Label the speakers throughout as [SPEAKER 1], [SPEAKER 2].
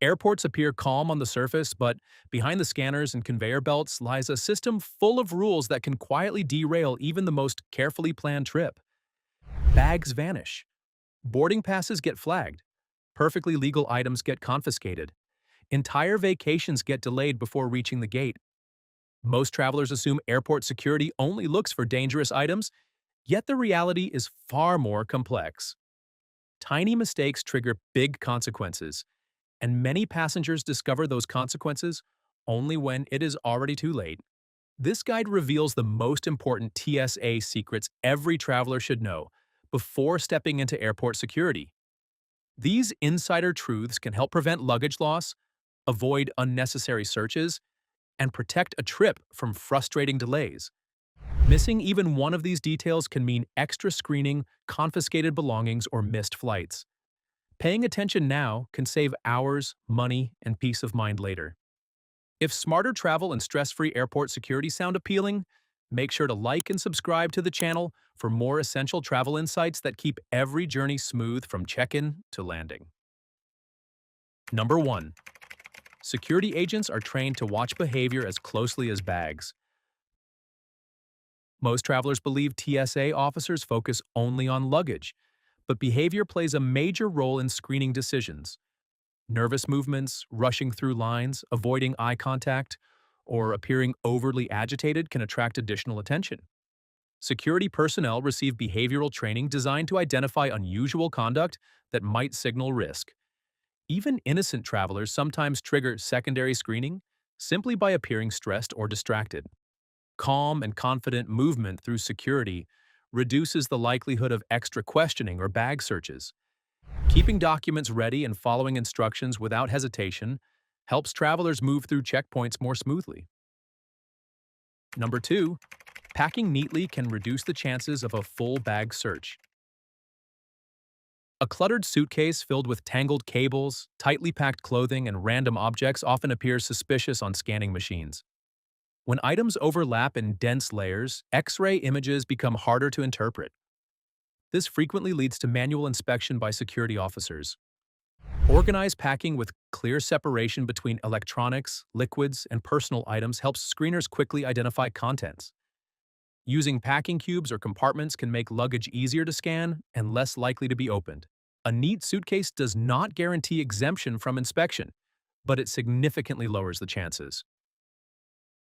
[SPEAKER 1] Airports appear calm on the surface, but behind the scanners and conveyor belts lies a system full of rules that can quietly derail even the most carefully planned trip. Bags vanish. Boarding passes get flagged. Perfectly legal items get confiscated. Entire vacations get delayed before reaching the gate. Most travelers assume airport security only looks for dangerous items, yet the reality is far more complex. Tiny mistakes trigger big consequences, and many passengers discover those consequences only when it is already too late. This guide reveals the most important TSA secrets every traveler should know before stepping into airport security. These insider truths can help prevent luggage loss, avoid unnecessary searches, and protect a trip from frustrating delays. Missing even one of these details can mean extra screening, confiscated belongings, or missed flights. Paying attention now can save hours, money, and peace of mind later. If smarter travel and stress-free airport security sound appealing, make sure to like and subscribe to the channel for more essential travel insights that keep every journey smooth from check-in to landing. Number 1. Security agents are trained to watch behavior as closely as bags. Most travelers believe TSA officers focus only on luggage, but behavior plays a major role in screening decisions. Nervous movements, rushing through lines, avoiding eye contact, or appearing overly agitated can attract additional attention. Security personnel receive behavioral training designed to identify unusual conduct that might signal risk. Even innocent travelers sometimes trigger secondary screening simply by appearing stressed or distracted. Calm and confident movement through security reduces the likelihood of extra questioning or bag searches. Keeping documents ready and following instructions without hesitation helps travelers move through checkpoints more smoothly. Number 2, packing neatly can reduce the chances of a full bag search. A cluttered suitcase filled with tangled cables, tightly packed clothing, and random objects often appears suspicious on scanning machines. When items overlap in dense layers, X-ray images become harder to interpret. This frequently leads to manual inspection by security officers. Organized packing with clear separation between electronics, liquids, and personal items helps screeners quickly identify contents. Using packing cubes or compartments can make luggage easier to scan and less likely to be opened. A neat suitcase does not guarantee exemption from inspection, but it significantly lowers the chances.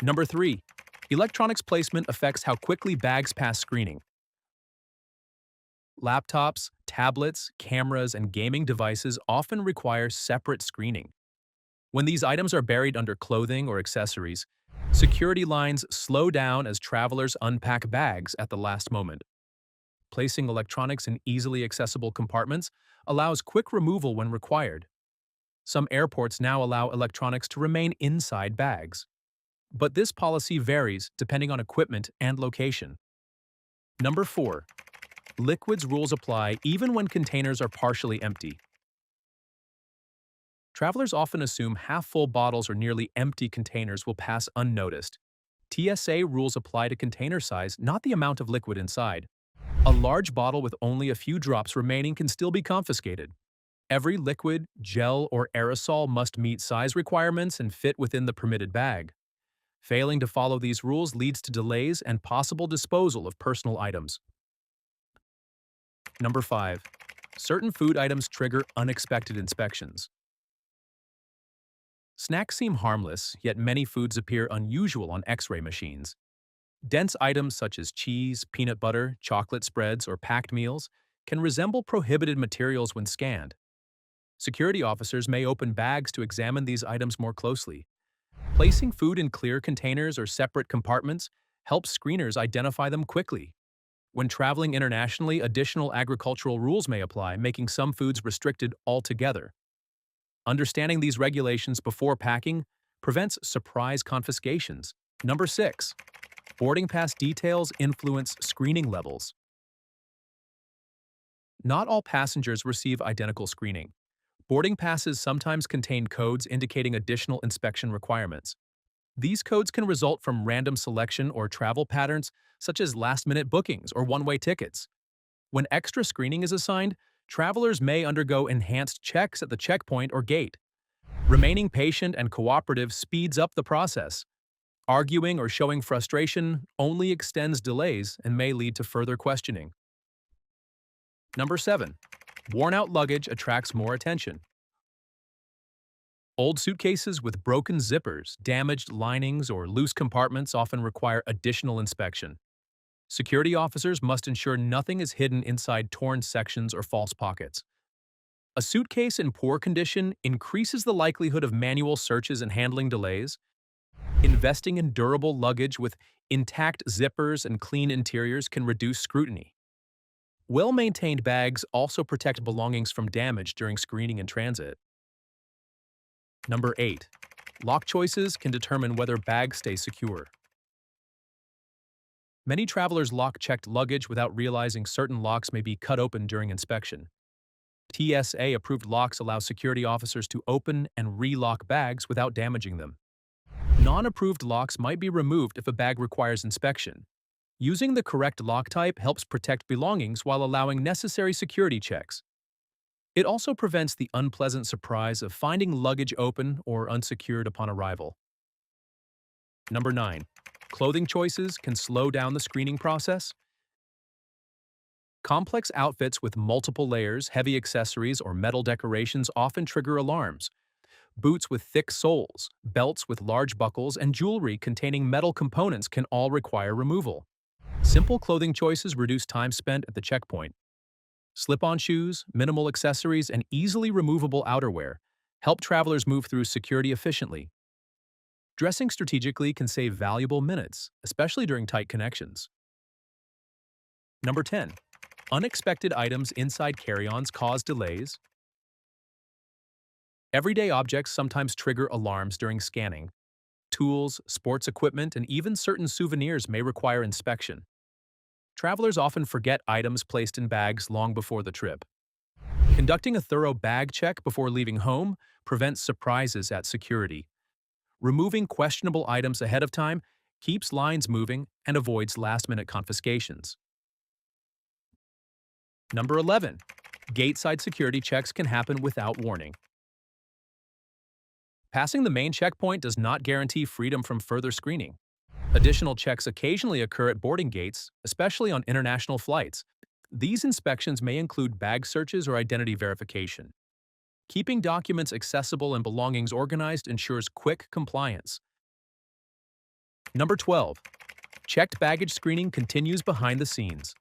[SPEAKER 1] Number 3, electronics placement affects how quickly bags pass screening. Laptops, tablets, cameras, and gaming devices often require separate screening. When these items are buried under clothing or accessories, security lines slow down as travelers unpack bags at the last moment. Placing electronics in easily accessible compartments allows quick removal when required. Some airports now allow electronics to remain inside bags, but this policy varies depending on equipment and location. Number 4. Liquids rules apply even when containers are partially empty. Travelers often assume half-full bottles or nearly empty containers will pass unnoticed. TSA rules apply to container size, not the amount of liquid inside. A large bottle with only a few drops remaining can still be confiscated. Every liquid, gel, or aerosol must meet size requirements and fit within the permitted bag. Failing to follow these rules leads to delays and possible disposal of personal items. Number 5. Certain food items trigger unexpected inspections. Snacks seem harmless, yet many foods appear unusual on X-ray machines. Dense items such as cheese, peanut butter, chocolate spreads, or packed meals can resemble prohibited materials when scanned. Security officers may open bags to examine these items more closely. Placing food in clear containers or separate compartments helps screeners identify them quickly. When traveling internationally, additional agricultural rules may apply, making some foods restricted altogether. Understanding these regulations before packing prevents surprise confiscations. Number 6. Boarding pass details influence screening levels. Not all passengers receive identical screening. Boarding passes sometimes contain codes indicating additional inspection requirements. These codes can result from random selection or travel patterns, such as last-minute bookings or one-way tickets. When extra screening is assigned, travelers may undergo enhanced checks at the checkpoint or gate. Remaining patient and cooperative speeds up the process. Arguing or showing frustration only extends delays and may lead to further questioning. Number 7. Worn-out luggage attracts more attention. Old suitcases with broken zippers, damaged linings, or loose compartments often require additional inspection. Security officers must ensure nothing is hidden inside torn sections or false pockets. A suitcase in poor condition increases the likelihood of manual searches and handling delays. Investing in durable luggage with intact zippers and clean interiors can reduce scrutiny. Well-maintained bags also protect belongings from damage during screening and transit. Number 8. Lock choices can determine whether bags stay secure. Many travelers lock checked luggage without realizing certain locks may be cut open during inspection. TSA-approved locks allow security officers to open and re-lock bags without damaging them. Non-approved locks might be removed if a bag requires inspection. Using the correct lock type helps protect belongings while allowing necessary security checks. It also prevents the unpleasant surprise of finding luggage open or unsecured upon arrival. Number 9. Clothing choices can slow down the screening process. Complex outfits with multiple layers, heavy accessories, or metal decorations often trigger alarms. Boots with thick soles, belts with large buckles, and jewelry containing metal components can all require removal. Simple clothing choices reduce time spent at the checkpoint. Slip-on shoes, minimal accessories, and easily removable outerwear help travelers move through security efficiently. Dressing strategically can save valuable minutes, especially during tight connections. Number 10. Unexpected items inside carry-ons cause delays. Everyday objects sometimes trigger alarms during scanning. Tools, sports equipment, and even certain souvenirs may require inspection. Travelers often forget items placed in bags long before the trip. Conducting a thorough bag check before leaving home prevents surprises at security. Removing questionable items ahead of time keeps lines moving and avoids last-minute confiscations. Number 11. Gateside security checks can happen without warning. Passing the main checkpoint does not guarantee freedom from further screening. Additional checks occasionally occur at boarding gates, especially on international flights. These inspections may include bag searches or identity verification. Keeping documents accessible and belongings organized ensures quick compliance. Number 12. Checked baggage screening continues behind the scenes.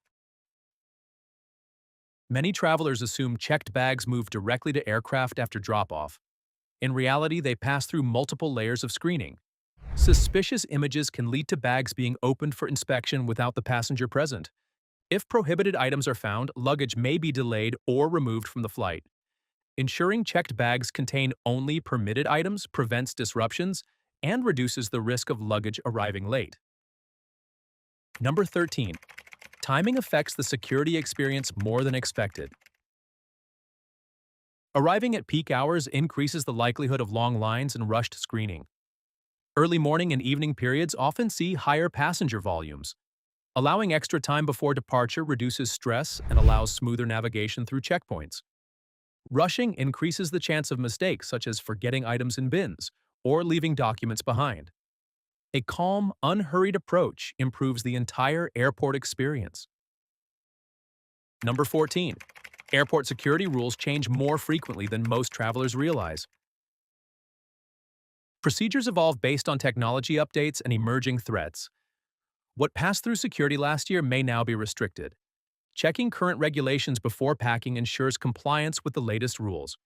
[SPEAKER 1] Many travelers assume checked bags move directly to aircraft after drop-off. In reality, they pass through multiple layers of screening. Suspicious images can lead to bags being opened for inspection without the passenger present. If prohibited items are found, luggage may be delayed or removed from the flight. Ensuring checked bags contain only permitted items prevents disruptions and reduces the risk of luggage arriving late. Number 13. Timing affects the security experience more than expected. Arriving at peak hours increases the likelihood of long lines and rushed screening. Early morning and evening periods often see higher passenger volumes. Allowing extra time before departure reduces stress and allows smoother navigation through checkpoints. Rushing increases the chance of mistakes such as forgetting items in bins or leaving documents behind. A calm, unhurried approach improves the entire airport experience. Number 14. Airport security rules change more frequently than most travelers realize. Procedures evolve based on technology updates and emerging threats. What passed through security last year may now be restricted. Checking current regulations before packing ensures compliance with the latest rules.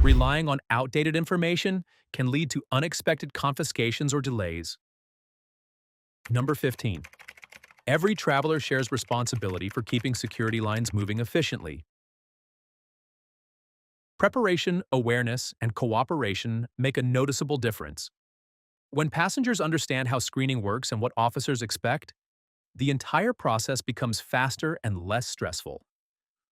[SPEAKER 1] Relying on outdated information can lead to unexpected confiscations or delays. Number 15. Every traveler shares responsibility for keeping security lines moving efficiently. Preparation, awareness, and cooperation make a noticeable difference. When passengers understand how screening works and what officers expect, the entire process becomes faster and less stressful.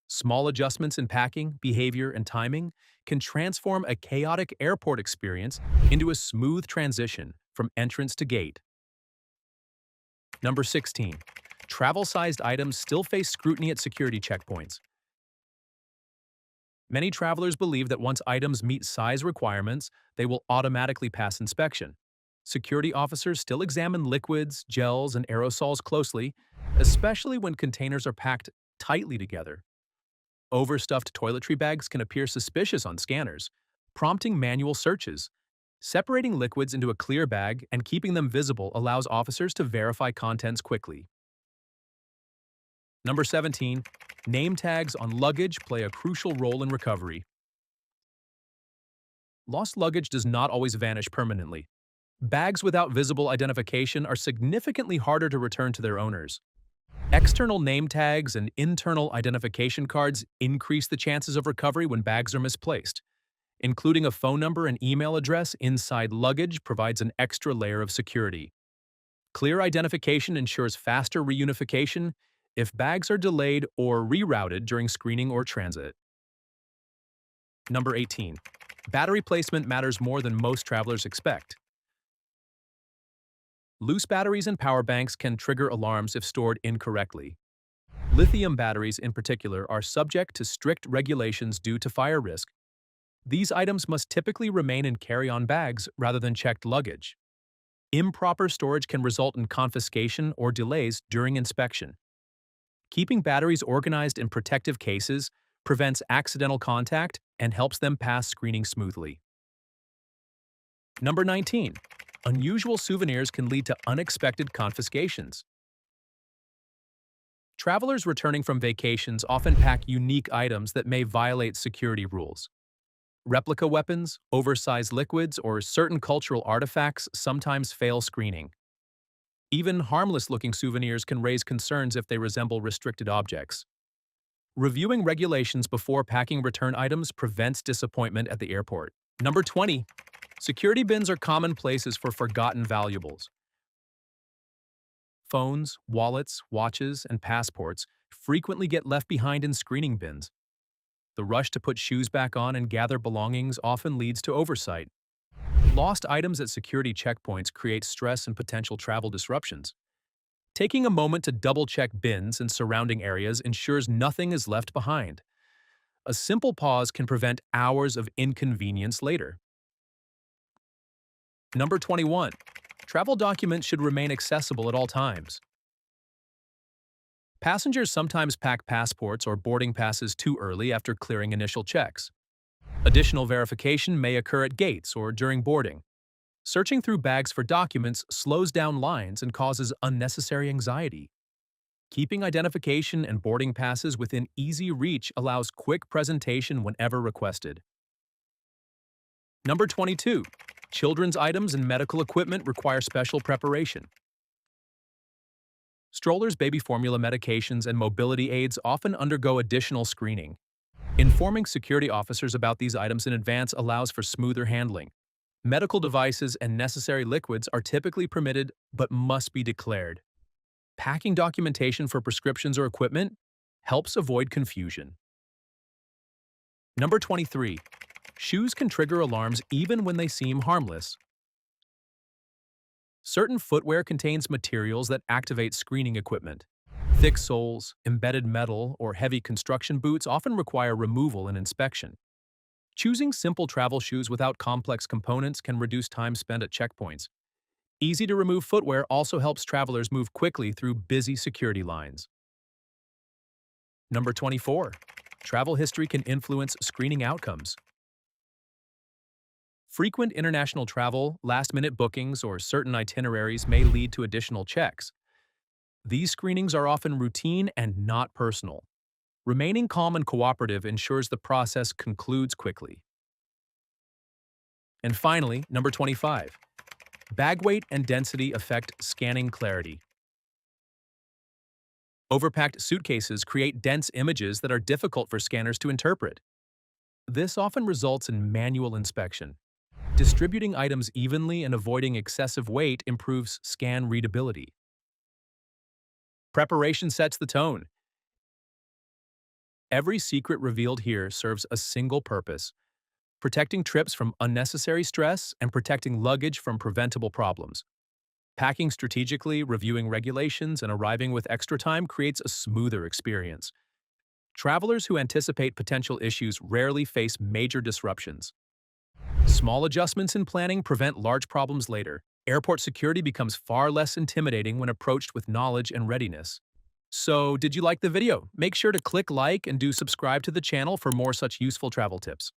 [SPEAKER 1] Small adjustments in packing, behavior, and timing can transform a chaotic airport experience into a smooth transition from entrance to gate. Number 16. Travel-sized items still face scrutiny at security checkpoints. Many travelers believe that once items meet size requirements, they will automatically pass inspection. Security officers still examine liquids, gels, and aerosols closely, especially when containers are packed tightly together. Overstuffed toiletry bags can appear suspicious on scanners, prompting manual searches. Separating liquids into a clear bag and keeping them visible allows officers to verify contents quickly. Number 17, name tags on luggage play a crucial role in recovery. Lost luggage does not always vanish permanently. Bags without visible identification are significantly harder to return to their owners. External name tags and internal identification cards increase the chances of recovery when bags are misplaced. Including a phone number and email address inside luggage provides an extra layer of security. Clear identification ensures faster reunification if bags are delayed or rerouted during screening or transit. Number 18. Battery placement matters more than most travelers expect. Loose batteries and power banks can trigger alarms if stored incorrectly. Lithium batteries, in particular, are subject to strict regulations due to fire risk. These items must typically remain in carry-on bags rather than checked luggage. Improper storage can result in confiscation or delays during inspection. Keeping batteries organized in protective cases prevents accidental contact and helps them pass screening smoothly. Number 19. Unusual souvenirs can lead to unexpected confiscations. Travelers returning from vacations often pack unique items that may violate security rules. Replica weapons, oversized liquids, or certain cultural artifacts sometimes fail screening. Even harmless-looking souvenirs can raise concerns if they resemble restricted objects. Reviewing regulations before packing return items prevents disappointment at the airport. Number 20. Security bins are common places for forgotten valuables. Phones, wallets, watches, and passports frequently get left behind in screening bins. The rush to put shoes back on and gather belongings often leads to oversight. Lost items at security checkpoints create stress and potential travel disruptions. Taking a moment to double-check bins and surrounding areas ensures nothing is left behind. A simple pause can prevent hours of inconvenience later. Number 21. Travel documents should remain accessible at all times. Passengers sometimes pack passports or boarding passes too early after clearing initial checks. Additional verification may occur at gates or during boarding. Searching through bags for documents slows down lines and causes unnecessary anxiety. Keeping identification and boarding passes within easy reach allows quick presentation whenever requested. Number 22. Children's items and medical equipment require special preparation. Strollers, baby formula medications, and mobility aids often undergo additional screening. Informing security officers about these items in advance allows for smoother handling. Medical devices and necessary liquids are typically permitted but must be declared. Packing documentation for prescriptions or equipment helps avoid confusion. Number 23. Shoes can trigger alarms even when they seem harmless. Certain footwear contains materials that activate screening equipment. Thick soles, embedded metal, or heavy construction boots often require removal and inspection. Choosing simple travel shoes without complex components can reduce time spent at checkpoints. Easy-to-remove footwear also helps travelers move quickly through busy security lines. Number 24. Travel history can influence screening outcomes. Frequent international travel, last-minute bookings, or certain itineraries may lead to additional checks. These screenings are often routine and not personal. Remaining calm and cooperative ensures the process concludes quickly. And finally, number 25. Bag weight and density affect scanning clarity. Overpacked suitcases create dense images that are difficult for scanners to interpret. This often results in manual inspection. Distributing items evenly and avoiding excessive weight improves scan readability. Preparation sets the tone. Every secret revealed here serves a single purpose: protecting trips from unnecessary stress and protecting luggage from preventable problems. Packing strategically, reviewing regulations, and arriving with extra time creates a smoother experience. Travelers who anticipate potential issues rarely face major disruptions. Small adjustments in planning prevent large problems later. Airport security becomes far less intimidating when approached with knowledge and readiness. So, did you like the video? Make sure to click like and do subscribe to the channel for more such useful travel tips.